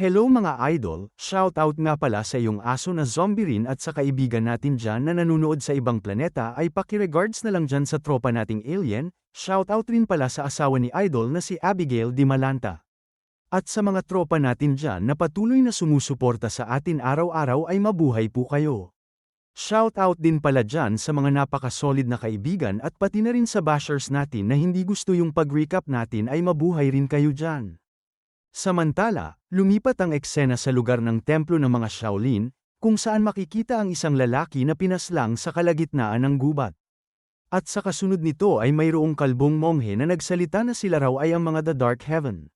Hello mga idol, shoutout nga pala sa iyong aso na zombie rin at sa kaibigan natin dyan na nanunood sa ibang planeta ay pakiregards na lang dyan sa tropa nating alien, shoutout rin pala sa asawa ni idol na si Abigail Di Malanta. At sa mga tropa natin dyan na patuloy na sumusuporta sa atin araw-araw ay mabuhay po kayo. Shoutout din pala dyan sa mga napaka-solid na kaibigan at pati na rin sa bashers natin na hindi gusto yung pag-recap natin ay mabuhay rin kayo dyan. Samantala, lumipat ang eksena sa lugar ng templo ng mga Shaolin, kung saan makikita ang isang lalaki na pinaslang sa kalagitnaan ng gubat. At sa kasunod nito ay mayroong kalbong monghe na nagsalita na sila raw ay ang mga The Dark Heaven.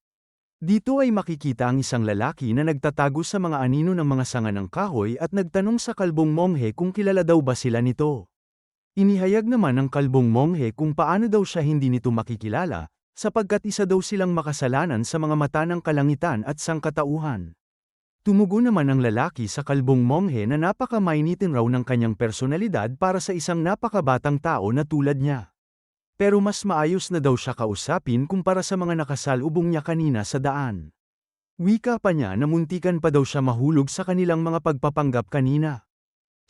Dito ay makikita ang isang lalaki na nagtatago sa mga anino ng mga sanga ng kahoy at nagtanong sa kalbong monghe kung kilala daw ba sila nito. Inihayag naman ng kalbong monghe kung paano daw siya hindi nito makikilala, sapagkat isa daw silang makasalanan sa mga mata ng kalangitan at sangkatauhan. Tumugon naman ang lalaki sa kalbong monghe na napakamainitin raw ng kanyang personalidad para sa isang napakabatang tao na tulad niya. Pero mas maayos na daw siya kausapin kumpara sa mga nakasalubong niya kanina sa daan. Wika pa niya na muntikan pa daw siya mahulog sa kanilang mga pagpapanggap kanina.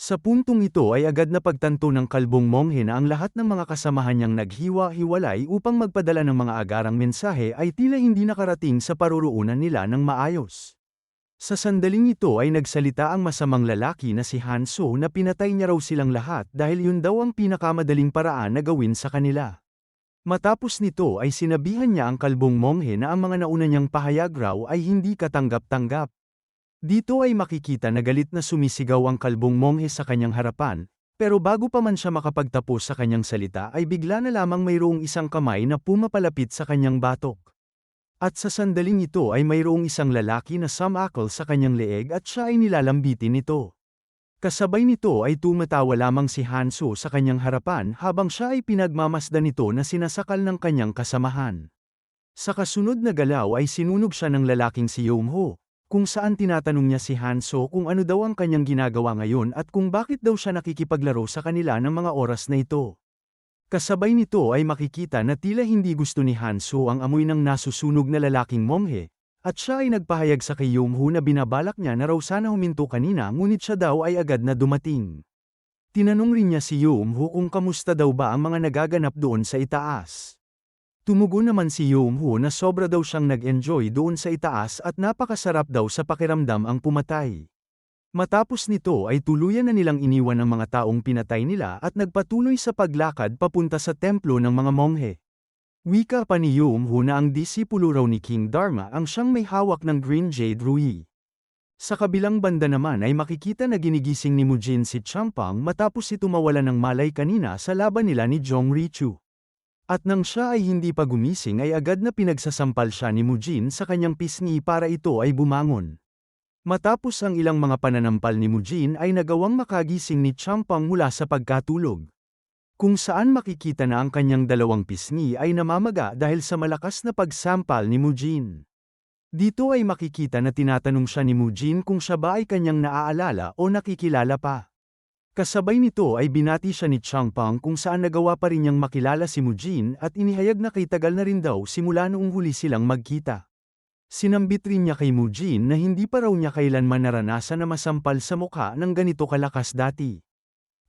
Sa puntong ito ay agad na pagtanto ng kalbong monghe na ang lahat ng mga kasamahan niyang naghiwa-hiwalay upang magpadala ng mga agarang mensahe ay tila hindi nakarating sa paruroonan nila ng maayos. Sa sandaling ito ay nagsalita ang masamang lalaki na si Hanso na pinatay niya raw silang lahat dahil yun daw ang pinakamadaling paraan na gawin sa kanila. Matapos nito ay sinabihan niya ang kalbong monghe na ang mga nauna niyang pahayag raw ay hindi katanggap-tanggap. Dito ay makikita na galit na sumisigaw ang kalbong monghe sa kanyang harapan, pero bago pa man siya makapagtapos sa kanyang salita ay bigla na lamang mayroong isang kamay na pumapalapit sa kanyang batok. At sa sandaling ito ay mayroong isang lalaki na sumakal sa kanyang leeg at siya ay nilalambitin nito. Kasabay nito ay tumatawa lamang si Hanso sa kanyang harapan habang siya ay pinagmamasdan nito na sinasakal ng kanyang kasamahan. Sa kasunod na galaw ay sinunog siya ng lalaking si Yongho, kung saan tinatanong niya si Hanso kung ano daw ang kanyang ginagawa ngayon at kung bakit daw siya nakikipaglaro sa kanila ng mga oras na ito. Kasabay nito ay makikita na tila hindi gusto ni Hanso ang amoy ng nasusunog na lalaking monghe, at siya ay nagpahayag sa kay Yongho na binabalak niya na raw sana huminto kanina ngunit siya daw ay agad na dumating. Tinanong rin niya si Yongho kung kamusta daw ba ang mga nagaganap doon sa itaas. Tumugon naman si Yongho na sobra daw siyang nag-enjoy doon sa itaas at napakasarap daw sa pakiramdam ang pumatay. Matapos nito ay tuluyan na nilang iniwan ang mga taong pinatay nila at nagpatuloy sa paglakad papunta sa templo ng mga monghe. Wika pa ni Yongho na ang disipulo raw ni King Dharma ang siyang may hawak ng Green Jade Ruyi. Sa kabilang banda naman ay makikita na ginigising ni Mujin si Champang matapos ito mawala ng malay kanina sa laban nila ni Jong Richu. At nang siya ay hindi pa gumising ay agad na pinagsasampal siya ni Mujin sa kanyang pisngi para ito ay bumangon. Matapos ang ilang mga pananampal ni Mujin ay nagawang makagising ni Champang mula sa pagkatulog. Kung saan makikita na ang kanyang dalawang pisngi ay namamaga dahil sa malakas na pagsampal ni Mujin. Dito ay makikita na tinatanong siya ni Mujin kung siya ba ay kanyang naaalala o nakikilala pa. Kasabay nito ay binati siya ni Champang kung saan nagawa pa rin niyang makilala si Mujin at inihayag na kay tagal na rin daw simula noong huli silang magkita. Sinambit rin niya kay Mujin na hindi pa raw niya kailanman naranasan na masampal sa mukha ng ganito kalakas dati.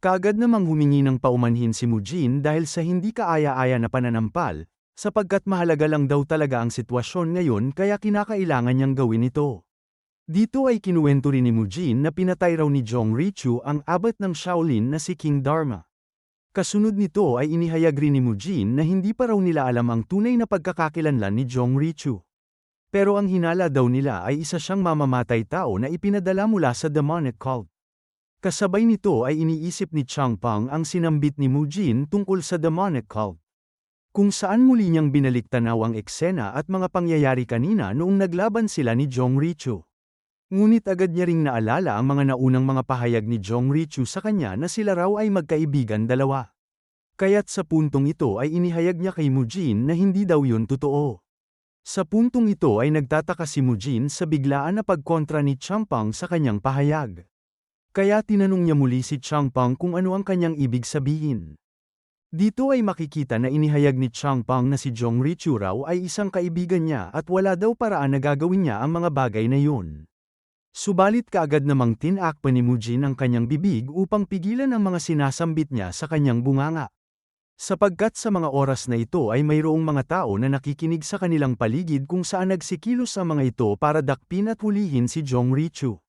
Kaagad namang humingi ng paumanhin si Mujin dahil sa hindi kaaya-aya na pananampal, sapagkat mahalaga lang daw talaga ang sitwasyon ngayon kaya kinakailangan niyang gawin ito. Dito ay kinuwento rin ni Mujin na pinatay raw ni Jong Richu ang abat ng Shaolin na si King Dharma. Kasunod nito ay inihayag rin ni Mujin na hindi pa raw nila alam ang tunay na pagkakakilanlan ni Jong Richu. Pero ang hinala daw nila ay isa siyang mamamatay tao na ipinadala mula sa demonic cult. Kasabay nito ay iniisip ni Champang ang sinambit ni Mujin tungkol sa demonic cult. Kung saan muli niyang binaliktanaw ang eksena at mga pangyayari kanina noong naglaban sila ni Jong Richu. Ngunit agad niya ring naalala ang mga naunang mga pahayag ni Jong Richu sa kanya na sila raw ay magkaibigan dalawa. Kaya't sa puntong ito ay inihayag niya kay Mujin na hindi daw yun totoo. Sa puntong ito ay nagtataka si Mujin sa biglaan na pagkontra ni Champang sa kanyang pahayag. Kaya tinanong niya muli si Champang kung ano ang kanyang ibig sabihin. Dito ay makikita na inihayag ni Changpeng na si Jong Richu raw ay isang kaibigan niya at wala daw paraan na gagawin niya ang mga bagay na yun. Subalit kaagad namang tinakpan ni Mujin ang kanyang bibig upang pigilan ang mga sinasambit niya sa kanyang bunganga. Sapagkat sa mga oras na ito ay mayroong mga tao na nakikinig sa kanilang paligid kung saan nagsikilos ang mga ito para dakpin at hulihin si Jong Richu.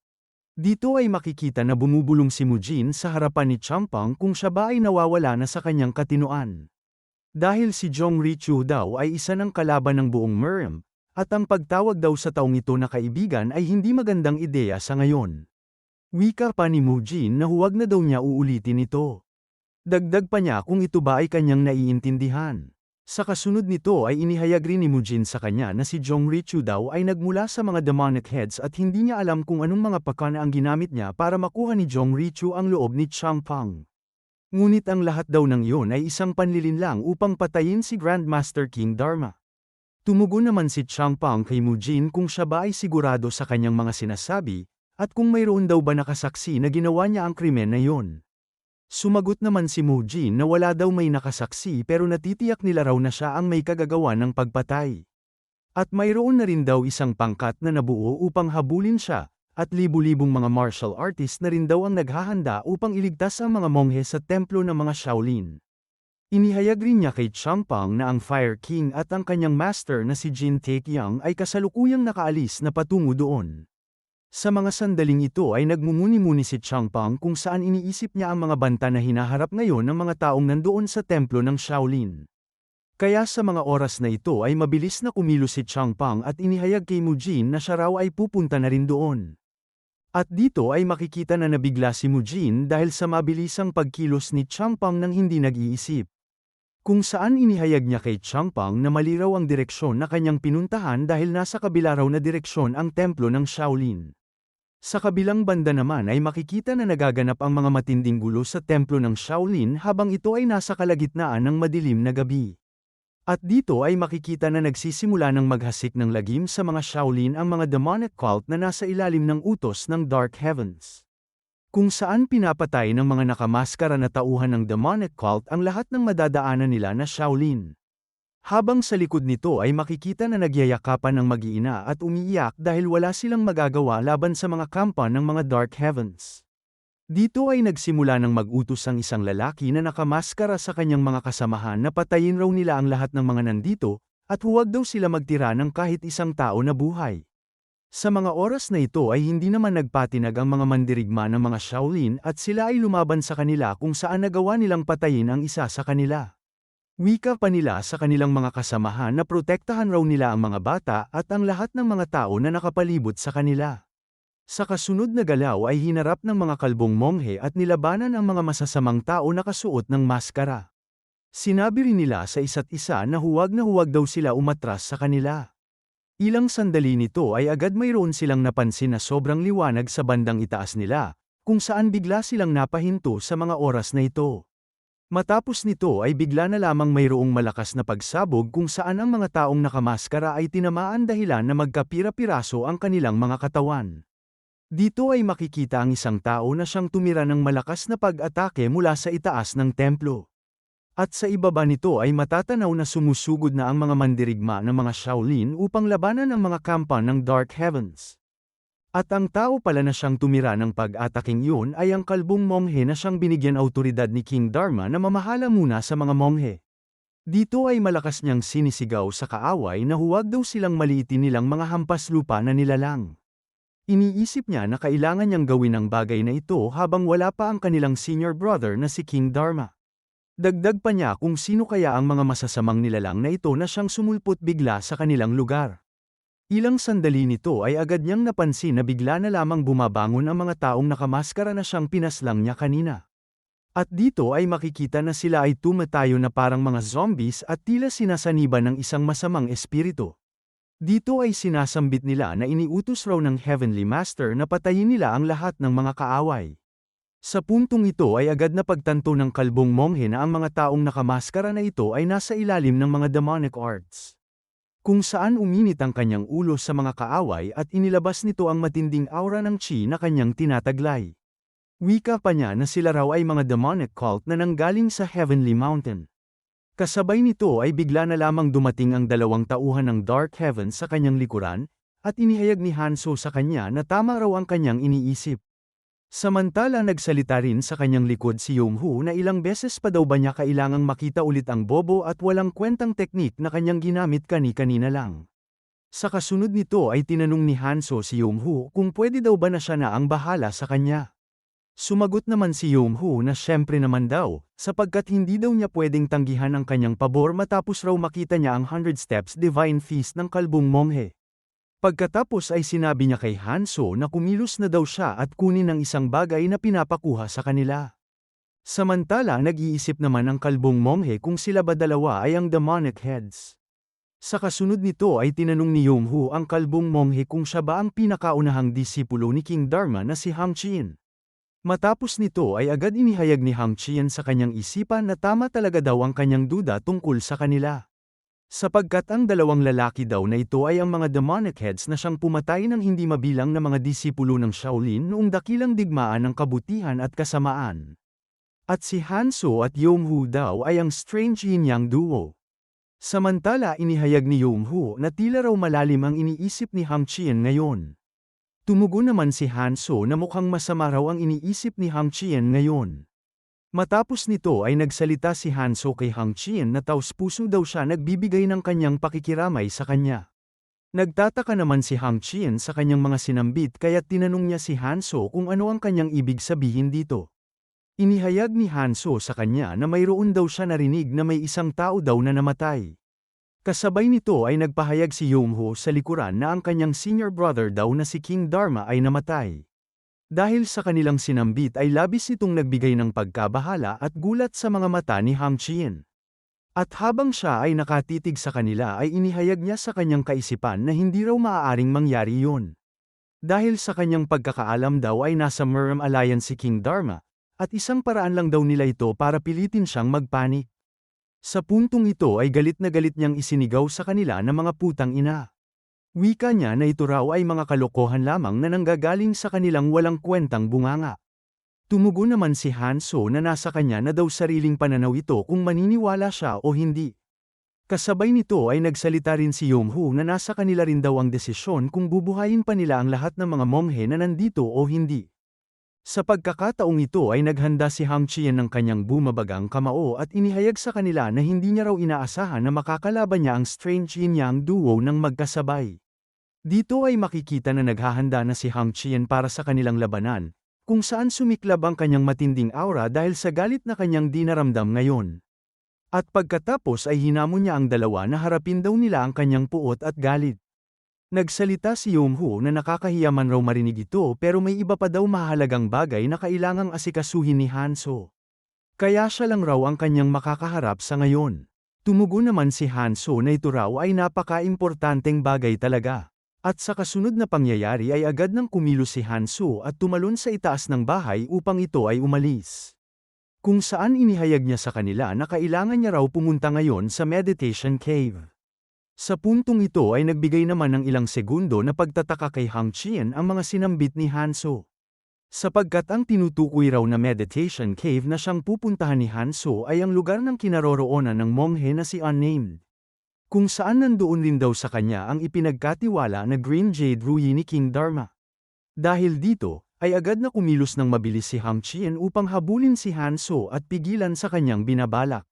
Dito ay makikita na bumubulong si Mujin sa harapan ni Changpeng kung siya ba ay nawawala na sa kanyang katinoan. Dahil si Jong Richu daw ay isa ng kalaban ng buong Merem, at ang pagtawag daw sa taong ito na kaibigan ay hindi magandang ideya sa ngayon. Wika pa ni Mujin na huwag na daw niya uulitin ito. Dagdag pa niya kung ito ba ay kanyang naiintindihan. Sa kasunod nito ay inihayag rin ni Mujin sa kanya na si Jong Richu daw ay nagmula sa mga demonic heads at hindi niya alam kung anong mga pakana ang ginamit niya para makuha ni Jong Richu ang loob ni Changpeng. Ngunit ang lahat daw ng iyon ay isang panlilinlang upang patayin si Grandmaster King Dharma. Tumugon naman si Changpeng kay Mujin kung siya ba ay sigurado sa kanyang mga sinasabi, at kung mayroon daw ba nakasaksi na ginawa niya ang krimen na iyon. Sumagot naman si Mujin na wala daw may nakasaksi pero natitiyak nila raw na siya ang may kagagawa ng pagpatay. At mayroon na rin daw isang pangkat na nabuo upang habulin siya, at libu-libong mga martial artist na rin daw ang naghahanda upang iligtas ang mga monghe sa templo ng mga Shaolin. Inihayag rin niya kay Changpeng na ang Fire King at ang kanyang master na si Jin Taekyang ay kasalukuyang nakaalis na patungo doon. Sa mga sandaling ito ay nagmumuni-muni si Changpeng kung saan iniisip niya ang mga banta na hinaharap ngayon ng mga taong nandoon sa templo ng Shaolin. Kaya sa mga oras na ito ay mabilis na kumilos si Changpeng at inihayag kay Mujin na siya raw ay pupunta na rin doon. At dito ay makikita na nabigla si Mujin dahil sa mabilisang pagkilos ni Changpeng nang hindi nag-iisip. Kung saan inihayag niya kay Changpeng na mali raw ang direksyon na kanyang pinuntahan dahil nasa kabila raw na direksyon ang templo ng Shaolin. Sa kabilang banda naman ay makikita na nagaganap ang mga matinding gulo sa templo ng Shaolin habang ito ay nasa kalagitnaan ng madilim na gabi. At dito ay makikita na nagsisimula ng maghasik ng lagim sa mga Shaolin ang mga demonic cult na nasa ilalim ng utos ng Dark Heavens. Kung saan pinapatay ng mga nakamaskara na tauhan ng demonic cult ang lahat ng madadaanan nila na Shaolin. Habang sa likod nito ay makikita na nagyayakapan ang mag-iina at umiiyak dahil wala silang magagawa laban sa mga kampa ng mga Dark Heavens. Dito ay nagsimula ng mag-utos ang isang lalaki na nakamaskara sa kanyang mga kasamahan na patayin raw nila ang lahat ng mga nandito, at huwag daw sila magtira ng kahit isang tao na buhay. Sa mga oras na ito ay hindi naman nagpatinag ang mga mandirigma ng mga Shaolin at sila ay lumaban sa kanila kung saan nagawa nilang patayin ang isa sa kanila. Wika pa nila sa kanilang mga kasamahan na protektahan raw nila ang mga bata at ang lahat ng mga tao na nakapalibot sa kanila. Sa kasunod na galaw ay hinarap ng mga kalbong monghe at nilabanan ang mga masasamang tao na kasuot ng maskara. Sinabi rin nila sa isa't isa na huwag daw sila umatras sa kanila. Ilang sandali nito ay agad mayroon silang napansin na sobrang liwanag sa bandang itaas nila, kung saan bigla silang napahinto sa mga oras na ito. Matapos nito ay bigla na lamang mayroong malakas na pagsabog kung saan ang mga taong nakamaskara ay tinamaan dahilan na magkapira-piraso ang kanilang mga katawan. Dito ay makikita ang isang tao na siyang tumira ng malakas na pag-atake mula sa itaas ng templo. At sa ibaba nito ay matatanaw na sumusugod na ang mga mandirigma ng mga Shaolin upang labanan ang mga kampa ng Dark Heavens. At ang tao pala na siyang tumira ng pag-ataking yun ay ang kalbong monghe na siyang binigyan autoridad ni King Dharma na mamahala muna sa mga monghe. Dito ay malakas niyang sinisigaw sa kaaway na huwag daw silang maliitin nilang mga hampas lupa na nilalang. Iniisip niya na kailangan niyang gawin ang bagay na ito habang wala pa ang kanilang senior brother na si King Dharma. Dagdag pa niya kung sino kaya ang mga masasamang nilalang na ito na siyang sumulpot bigla sa kanilang lugar. Ilang sandali nito ay agad niyang napansin na bigla na lamang bumabangon ang mga taong nakamaskara na siyang pinaslang niya kanina. At dito ay makikita na sila ay tumatayo na parang mga zombies at tila sinasaniban ng isang masamang espiritu. Dito ay sinasambit nila na iniutos raw ng Heavenly Master na patayin nila ang lahat ng mga kaaway. Sa puntong ito ay agad na pagtanto ng kalbong monghe na ang mga taong nakamaskara na ito ay nasa ilalim ng mga demonic arts. Kung saan uminit ang kanyang ulo sa mga kaaway at inilabas nito ang matinding aura ng chi na kanyang tinataglay. Wika pa niya na sila raw ay mga demonic cult na nanggaling sa Heavenly Mountain. Kasabay nito ay bigla na lamang dumating ang dalawang tauhan ng Dark Heaven sa kanyang likuran, at inihayag ni Hanzo sa kanya na tama raw ang kanyang iniisip. Samantala nagsalita rin sa kanyang likod si Yonghu na ilang beses pa daw ba niya kailangang makita ulit ang bobo at walang kwentang teknik na kanyang ginamit kani-kanina lang. Sa kasunod nito ay tinanong ni Hanzo si Yonghu kung pwede daw ba na siya na ang bahala sa kanya. Sumagot naman si Yonghu na syempre naman daw, sapagkat hindi daw niya pwedeng tanggihan ang kanyang pabor matapos raw makita niya ang 100 Steps Divine Feast ng kalbong monghe. Pagkatapos ay sinabi niya kay Hanzo na kumilos na daw siya at kunin ang isang bagay na pinapakuha sa kanila. Samantala nag-iisip naman ang kalbong monghe kung sila ba dalawa ay ang demonic heads. Sa kasunod nito ay tinanong ni Yonghu ang kalbong monghe kung siya ba ang pinakaunahang disipulo ni King Dharma na si Hang Chien. Matapos nito ay agad inihayag ni Hang Chien sa kanyang isipan na tama talaga daw ang kanyang duda tungkol sa kanila. Sapagkat ang dalawang lalaki daw na ito ay ang mga demonic heads na siyang pumatay ng hindi mabilang na mga disipulo ng Shaolin noong dakilang digmaan ng kabutihan at kasamaan. At si Hanzo at Yonghu daw ay ang strange yin-yang duo. Samantala inihayag ni Yonghu na tila raw malalim ang iniisip ni Hang Chien ngayon. Tumugon naman si Hanzo na mukhang masama raw ang iniisip ni Hang Chien ngayon. Matapos nito ay nagsalita si Hanzo kay Hang Chien na taos-puso daw siya nagbibigay ng kanyang pakikiramay sa kanya. Nagtataka naman si Hang Chien sa kanyang mga sinambit kaya tinanong niya si Hanzo kung ano ang kanyang ibig sabihin dito. Inihayag ni Hanzo sa kanya na mayroon daw siya narinig na may isang tao daw na namatay. Kasabay nito ay nagpahayag si Yonghu sa likuran na ang kanyang senior brother daw na si King Dharma ay namatay. Dahil sa kanilang sinambit ay labis itong nagbigay ng pagkabahala at gulat sa mga mata ni Hang Chien. At habang siya ay nakatitig sa kanila ay inihayag niya sa kanyang kaisipan na hindi raw maaaring mangyari yun. Dahil sa kanyang pagkakaalam daw ay nasa Muram Alliance si King Dharma, at isang paraan lang daw nila ito para pilitin siyang magpanik. Sa puntong ito ay galit na galit niyang isinigaw sa kanila na mga putang ina. Wika niya na ito raw ay mga kalokohan lamang na nanggagaling sa kanilang walang kwentang bunganga. Tumugon naman si Hanzo na nasa kanya na daw sariling pananaw ito kung maniniwala siya o hindi. Kasabay nito ay nagsalita rin si Yonghu na nasa kanila rin daw ang desisyon kung bubuhayin pa nila ang lahat ng mga monghe na nandito o hindi. Sa pagkakataong ito ay naghanda si Hang Chien ng kanyang bumabagang kamao at inihayag sa kanila na hindi niya raw inaasahan na makakalaban niya ang strange yin-yang duo ng magkasabay. Dito ay makikita na naghahanda na si Hang Chien para sa kanilang labanan, kung saan sumiklab ang kanyang matinding aura dahil sa galit na kanyang dinaramdam ngayon. At pagkatapos ay hinamon niya ang dalawa na harapin daw nila ang kanyang puot at galit. Nagsalita si Yonghu na nakakahiya man raw marinig ito pero may iba pa daw mahalagang bagay na kailangang asikasuhin ni Hanzo. Kaya siya lang raw ang kanyang makakaharap sa ngayon. Tumugon naman si Hanzo na ito raw ay napaka-importanteng bagay talaga. At sa kasunod na pangyayari ay agad nang kumilos si Hanzo at tumalon sa itaas ng bahay upang ito ay umalis. Kung saan inihayag niya sa kanila na kailangan niya raw pumunta ngayon sa meditation cave. Sa puntong ito ay nagbigay naman ng ilang segundo na pagtataka kay Hang Chien ang mga sinambit ni Hanzo. Sapagkat ang tinutukoy raw na meditation cave na siyang pupuntahan ni Hanzo ay ang lugar ng kinaroroonan ng monghe na si Unnamed. Kung saan nandoon rin daw sa kanya ang ipinagkatiwala na Green Jade Ruyi ni King Dharma. Dahil dito, ay agad na kumilos ng mabilis si Hang Chien upang habulin si Hanzo at pigilan sa kanyang binabalak.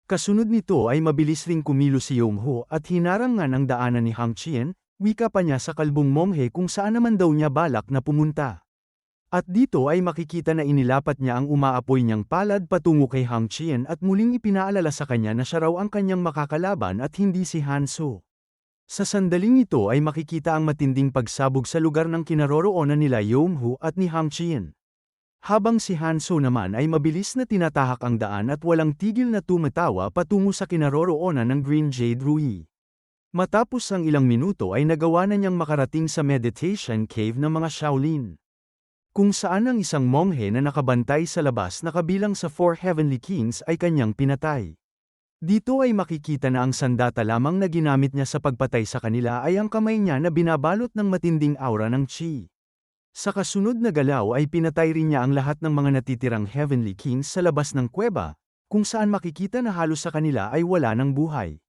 Kasunod nito ay mabilis ring kumilos si Yonghu at hinarangan ang daanan ni Hang Chien, wika pa niya sa kalbong monghe kung saan naman daw niya balak na pumunta. At dito ay makikita na inilapat niya ang umaapoy niyang palad patungo kay Hang Chien at muling ipinaalala sa kanya na siya raw ang kanyang makakalaban at hindi si Hanzo. Sa sandaling ito ay makikita ang matinding pagsabog sa lugar ng kinaroroonan nila Yonghu at ni Hang Chien. Habang si Hanzo naman ay mabilis na tinatahak ang daan at walang tigil na tumatawa patungo sa kinaroroonan ng Green Jade Ruyi. Matapos ang ilang minuto ay nagawa na niyang makarating sa meditation cave ng mga Shaolin. Kung saan ang isang monghe na nakabantay sa labas na kabilang sa 4 Heavenly Kings ay kanyang pinatay. Dito ay makikita na ang sandata lamang na ginamit niya sa pagpatay sa kanila ay ang kamay niya na binabalot ng matinding aura ng chi. Sa kasunod na galaw ay pinatay rin niya ang lahat ng mga natitirang Heavenly Kings sa labas ng kuweba, kung saan makikita na halos sa kanila ay wala ng buhay.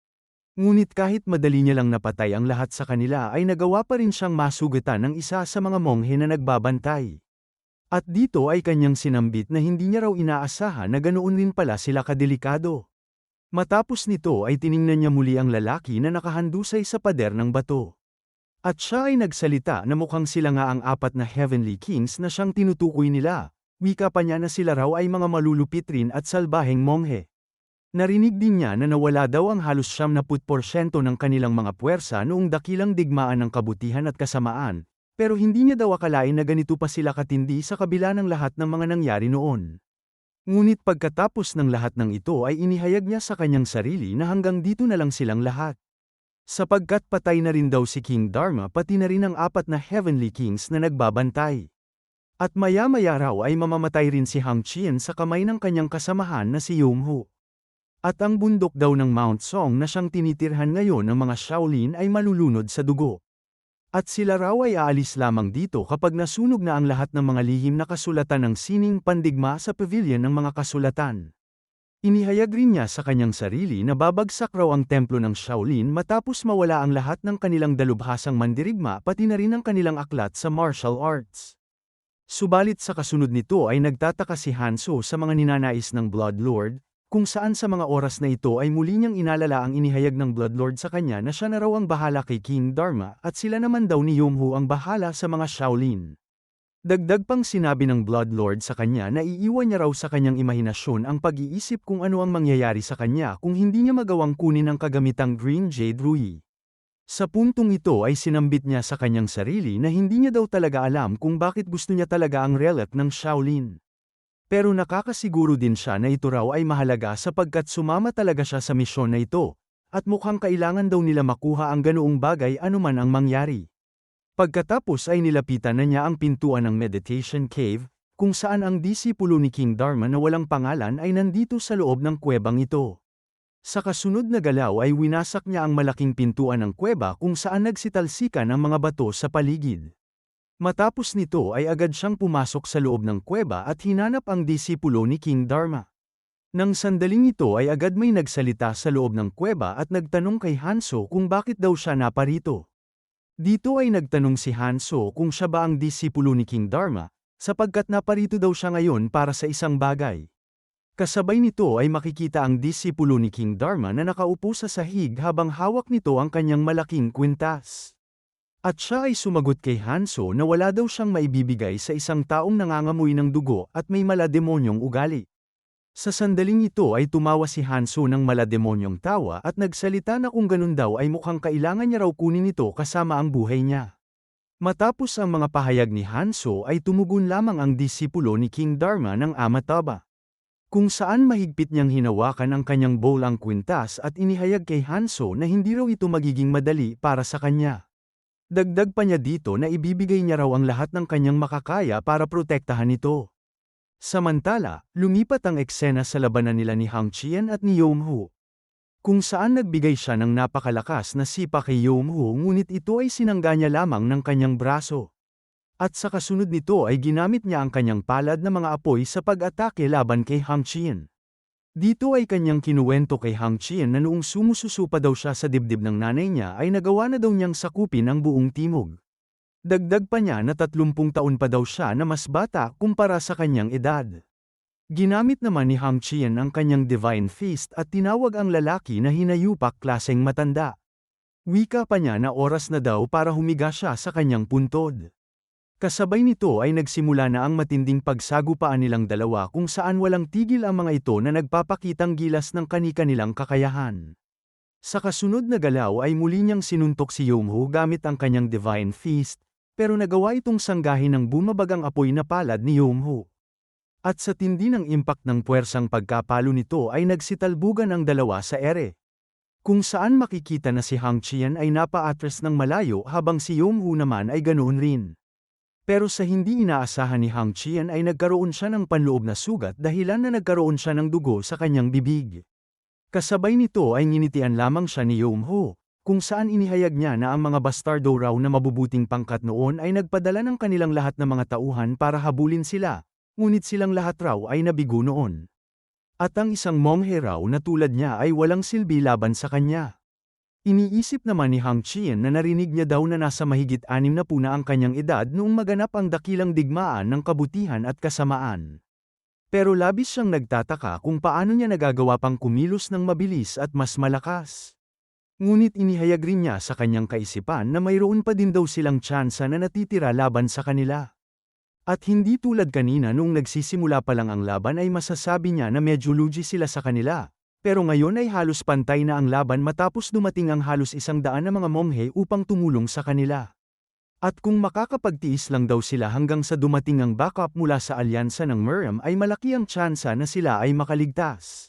Ngunit kahit madali niya lang napatay ang lahat sa kanila ay nagawa pa rin siyang masugatan ng isa sa mga monghe na nagbabantay. At dito ay kanyang sinambit na hindi niya raw inaasahan na ganoon rin pala sila kadelikado. Matapos nito ay tiningnan niya muli ang lalaki na nakahandusay sa pader ng bato. At siya ay nagsalita na mukhang sila nga ang apat na Heavenly Kings na siyang tinutukoy nila. Wika pa niya na sila raw ay mga malulupit rin at salbaheng monghe. Narinig din niya na nawala daw ang halos 70% ng kanilang mga puwersa noong dakilang digmaan ng kabutihan at kasamaan, pero hindi niya daw akalain na ganito pa sila katindi sa kabila ng lahat ng mga nangyari noon. Ngunit pagkatapos ng lahat ng ito ay inihayag niya sa kanyang sarili na hanggang dito na lang silang lahat. Sapagkat patay na rin daw si King Dharma pati na rin ang apat na Heavenly Kings na nagbabantay. At maya-maya raw ay mamamatay rin si Hang Chien sa kamay ng kanyang kasamahan na si Yomhu. At ang bundok daw ng Mount Song na siyang tinitirhan ngayon ng mga Shaolin ay malulunod sa dugo. At sila raw ay aalis lamang dito kapag nasunog na ang lahat ng mga lihim na kasulatan ng sining pandigma sa pavilion ng mga kasulatan. Inihayag rin niya sa kanyang sarili na babagsak raw ang templo ng Shaolin matapos mawala ang lahat ng kanilang dalubhasang mandirigma pati na rin ang kanilang aklat sa martial arts. Subalit sa kasunod nito ay nagtataka si Hanso sa mga ninanais ng Blood Lord, kung saan sa mga oras na ito ay muli niyang inalala ang inihayag ng Bloodlord sa kanya na siya na raw ang bahala kay King Dharma at sila naman daw ni Yomhu ang bahala sa mga Shaolin. Dagdag pang sinabi ng Bloodlord sa kanya na iiwan niya raw sa kanyang imahinasyon ang pag-iisip kung ano ang mangyayari sa kanya kung hindi niya magawang kunin ang kagamitang Green Jade Ruby. Sa puntong ito ay sinambit niya sa kanyang sarili na hindi niya daw talaga alam kung bakit gusto niya talaga ang relic ng Shaolin. Pero nakakasiguro din siya na ito raw ay mahalaga sapagkat sumama talaga siya sa misyon na ito, at mukhang kailangan daw nila makuha ang ganoong bagay anuman ang mangyari. Pagkatapos ay nilapitan na niya ang pintuan ng Meditation Cave, kung saan ang disipulo ni King Dharma na walang pangalan ay nandito sa loob ng kuwebang ito. Sa kasunod na galaw ay winasak niya ang malaking pintuan ng kuweba kung saan nagsitalsikan ang mga bato sa paligid. Matapos nito ay agad siyang pumasok sa loob ng kuweba at hinanap ang disipulo ni King Dharma. Nang sandaling ito ay agad may nagsalita sa loob ng kuweba at nagtanong kay Hanso kung bakit daw siya naparito. Dito ay nagtanong si Hanso kung siya ba ang disipulo ni King Dharma, sapagkat naparito daw siya ngayon para sa isang bagay. Kasabay nito ay makikita ang disipulo ni King Dharma na nakaupo sa sahig habang hawak nito ang kanyang malaking kwintas. At siya ay sumagot kay Hanso na wala daw siyang maibibigay sa isang taong nangangamoy ng dugo at may malademonyong ugali. Sa sandaling ito ay tumawa si Hanso ng malademonyong tawa at nagsalita na kung ganun daw ay mukhang kailangan niya raw kunin ito kasama ang buhay niya. Matapos ang mga pahayag ni Hanso ay tumugon lamang ang disipulo ni King Dharma ng Amataba. Kung saan mahigpit niyang hinawakan ang kanyang bolang kwintas at inihayag kay Hanso na hindi raw ito magiging madali para sa kanya. Dagdag pa niya dito na ibibigay niya raw ang lahat ng kanyang makakaya para protektahan ito. Samantala, lumipat ang eksena sa labanan nila ni Hang Chien at ni Yomhu. Kung saan nagbigay siya ng napakalakas na sipa kay Yomhu ngunit ito ay sinangga niya lamang ng kanyang braso. At sa kasunod nito ay ginamit niya ang kanyang palad na mga apoy sa pag-atake laban kay Hang Chien. Dito ay kanyang kinuwento kay Hang Chien na noong sumususupa daw siya sa dibdib ng nanay niya ay nagawa na daw niyang sakupin ang buong timog. Dagdag pa niya na 30 taon pa daw siya na mas bata kumpara sa kanyang edad. Ginamit naman ni Hang Chien ang kanyang Divine Fist at tinawag ang lalaki na hinayupak klaseng matanda. Wika pa niya na oras na daw para humiga siya sa kanyang puntod. Kasabay nito ay nagsimula na ang matinding pagsagupaan nilang dalawa kung saan walang tigil ang mga ito na nagpapakitang gilas ng kani-kanilang kakayahan. Sa kasunod na galaw ay muli niyang sinuntok si Yomhu gamit ang kanyang Divine Fist, pero nagawa itong sanggahin ng bumabagang apoy na palad ni Yomhu. At sa tindi ng impact ng puwersang pagkapalo nito ay nagsitalbugan ang dalawa sa ere. Kung saan makikita na si Hang Chien ay napaatras ng malayo habang si Yomhu naman ay ganoon rin. Pero sa hindi inaasahan ni Hang Chien ay nagkaroon siya ng panloob na sugat dahilan na nagkaroon siya ng dugo sa kanyang bibig. Kasabay nito ay nginitian lamang siya ni Yomhu, kung saan inihayag niya na ang mga bastardo raw na mabubuting pangkat noon ay nagpadala ng kanilang lahat ng mga tauhan para habulin sila, ngunit silang lahat raw ay nabigo noon. At ang isang monghe raw na tulad niya ay walang silbi laban sa kanya. Iniisip naman ni Hang Chien na narinig niya daw na nasa mahigit 60 na ang kanyang edad noong maganap ang dakilang digmaan ng kabutihan at kasamaan. Pero labis siyang nagtataka kung paano niya nagagawa pang kumilos ng mabilis at mas malakas. Ngunit inihayag rin niya sa kanyang kaisipan na mayroon pa din daw silang tsansa na natitira laban sa kanila. At hindi tulad kanina noong nagsisimula pa lang ang laban ay masasabi niya na medyo lugi sila sa kanila. Pero ngayon ay halos pantay na ang laban matapos dumating ang halos 100 na mga monghe upang tumulong sa kanila. At kung makakapagtiis lang daw sila hanggang sa dumating ang backup mula sa alyansa ng Miriam ay malaki ang tsansa na sila ay makaligtas.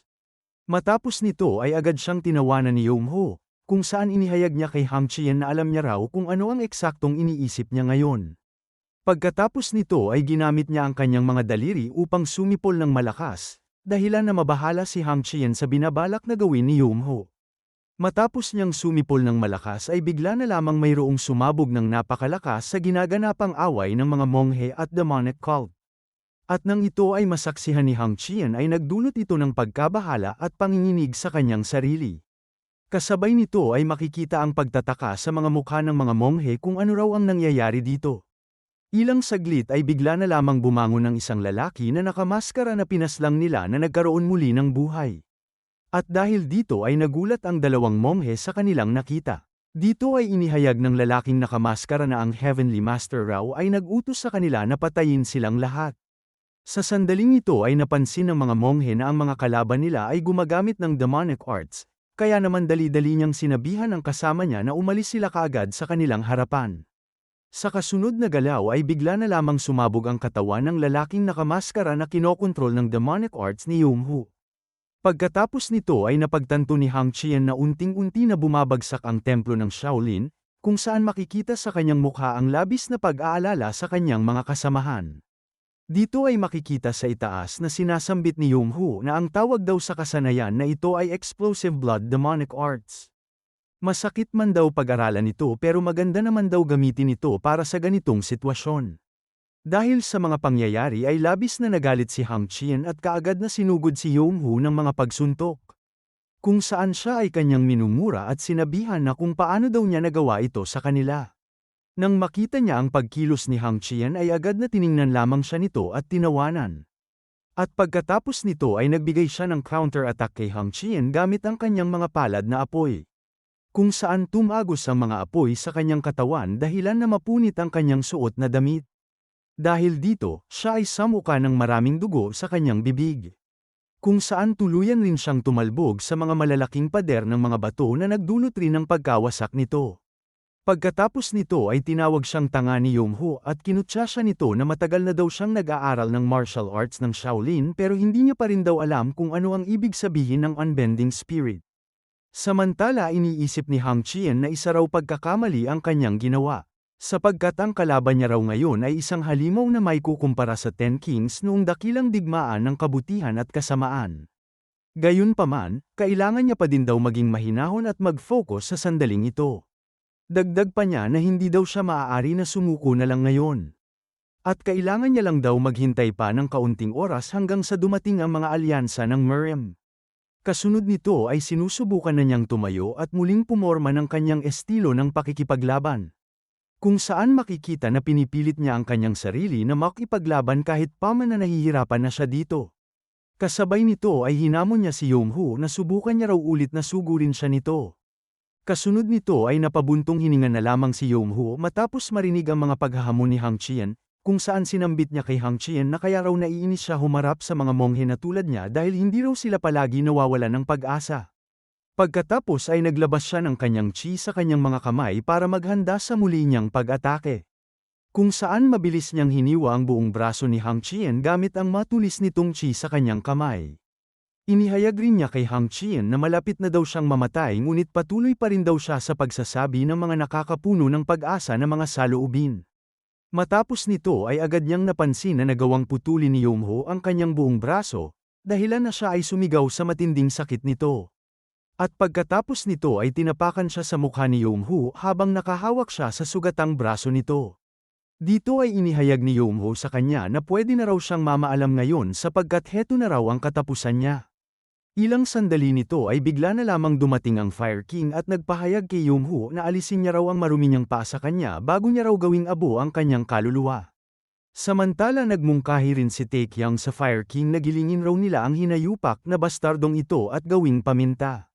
Matapos nito ay agad siyang tinawanan ni Yongho, kung saan inihayag niya kay Hang Chien na alam niya raw kung ano ang eksaktong iniisip niya ngayon. Pagkatapos nito ay ginamit niya ang kanyang mga daliri upang sumipol ng malakas, dahilan na mabahala si Hang Chien sa binabalak na gawin ni Yongho. Matapos niyang sumipol ng malakas ay bigla na lamang mayroong sumabog ng napakalakas sa ginaganapang away ng mga monghe at demonic cult. At nang ito ay masaksihan ni Hang Chien ay nagdulot ito ng pagkabahala at panginginig sa kanyang sarili. Kasabay nito ay makikita ang pagtataka sa mga mukha ng mga monghe kung ano raw ang nangyayari dito. Ilang saglit ay bigla na lamang bumangon ng isang lalaki na nakamaskara na pinaslang nila na nagkaroon muli ng buhay. At dahil dito ay nagulat ang dalawang monghe sa kanilang nakita. Dito ay inihayag ng lalaking nakamaskara na ang Heavenly Master raw ay nag-utos sa kanila na patayin silang lahat. Sa sandaling ito ay napansin ng mga monghe na ang mga kalaban nila ay gumagamit ng demonic arts, kaya naman dali-dali niyang sinabihan ang kasama niya na umalis sila kaagad sa kanilang harapan. Sa kasunod na galaw ay bigla na lamang sumabog ang katawan ng lalaking nakamaskara na kinokontrol ng demonic arts ni Yongho. Pagkatapos nito ay napagtanto ni Hang Chien na unting-unti na bumabagsak ang templo ng Shaolin, kung saan makikita sa kanyang mukha ang labis na pag-aalala sa kanyang mga kasamahan. Dito ay makikita sa itaas na sinasambit ni Yongho na ang tawag daw sa kasanayan na ito ay Explosive Blood Demonic Arts. Masakit man daw pag-aralan ito pero maganda naman daw gamitin ito para sa ganitong sitwasyon. Dahil sa mga pangyayari ay labis na nagalit si Hang Chien at kaagad na sinugod si Yongho ng mga pagsuntok. Kung saan siya ay kanyang minumura at sinabihan na kung paano daw niya nagawa ito sa kanila. Nang makita niya ang pagkilos ni Hang Chien ay agad na tiningnan lamang siya nito at tinawanan. At pagkatapos nito ay nagbigay siya ng counter-attack kay Hang Chien gamit ang kanyang mga palad na apoy. Kung saan tumagos ang mga apoy sa kanyang katawan dahilan na mapunit ang kanyang suot na damit. Dahil dito, siya ay samuka ng maraming dugo sa kanyang bibig. Kung saan tuluyan rin siyang tumalbog sa mga malalaking pader ng mga bato na nagdulot rin ng pagkawasak nito. Pagkatapos nito ay tinawag siyang tanga ni Yongho at kinutya siya nito na matagal na daw siyang nag-aaral ng martial arts ng Shaolin pero hindi niya pa rin daw alam kung ano ang ibig sabihin ng unbending spirit. Samantala iniisip ni Hang Chien na isa raw pagkakamali ang kanyang ginawa, sapagkat ang kalaban niya raw ngayon ay isang halimaw na may kukumpara sa Ten Kings noong dakilang digmaan ng kabutihan at kasamaan. Gayunpaman, kailangan niya pa din daw maging mahinahon at mag-focus sa sandaling ito. Dagdag pa niya na hindi daw siya maaari na sumuko na lang ngayon. At kailangan niya lang daw maghintay pa ng kaunting oras hanggang sa dumating ang mga alyansa ng Miriam. Kasunod nito ay sinusubukan na niyang tumayo at muling pumorma ng kanyang estilo ng pakikipaglaban. Kung saan makikita na pinipilit niya ang kanyang sarili na makipaglaban kahit pa man na nahihirapan na siya dito. Kasabay nito ay hinamon niya si Yongho na subukan niya raw ulit na sugurin siya nito. Kasunod nito ay napabuntong hininga na lamang si Yongho matapos marinig ang mga paghahamon ni Hang Chien, kung saan sinambit niya kay Hang Chien na kaya raw naiinis siya humarap sa mga monghe na tulad niya dahil hindi raw sila palagi nawawalan ng pag-asa. Pagkatapos ay naglabas siya ng kanyang chi sa kanyang mga kamay para maghanda sa muli niyang pag-atake. Kung saan mabilis niyang hiniwa ang buong braso ni Hang Chien gamit ang matulis nitong chi sa kanyang kamay. Inihayag rin niya kay Hang Chien na malapit na daw siyang mamatay ngunit patuloy pa rin daw siya sa pagsasabi ng mga nakakapuno ng pag-asa na mga saloobin. Matapos nito ay agad niyang napansin na nagawang putulin ni Yongho ang kanyang buong braso, dahilan na siya ay sumigaw sa matinding sakit nito. At pagkatapos nito ay tinapakan siya sa mukha ni Yongho habang nakahawak siya sa sugatang braso nito. Dito ay inihayag ni Yongho sa kanya na pwede na raw siyang mamaalam ngayon sapagkat heto na raw ang katapusan niya. Ilang sandali nito ay bigla na lamang dumating ang Fire King at nagpahayag kay Yumhu na alisin niya raw ang marumi niyang paa sa kanya bago niya raw gawing abo ang kanyang kaluluwa. Samantala nagmungkahi rin si Taekyang sa Fire King na gilingin raw nila ang hinayupak na bastardong ito at gawing paminta.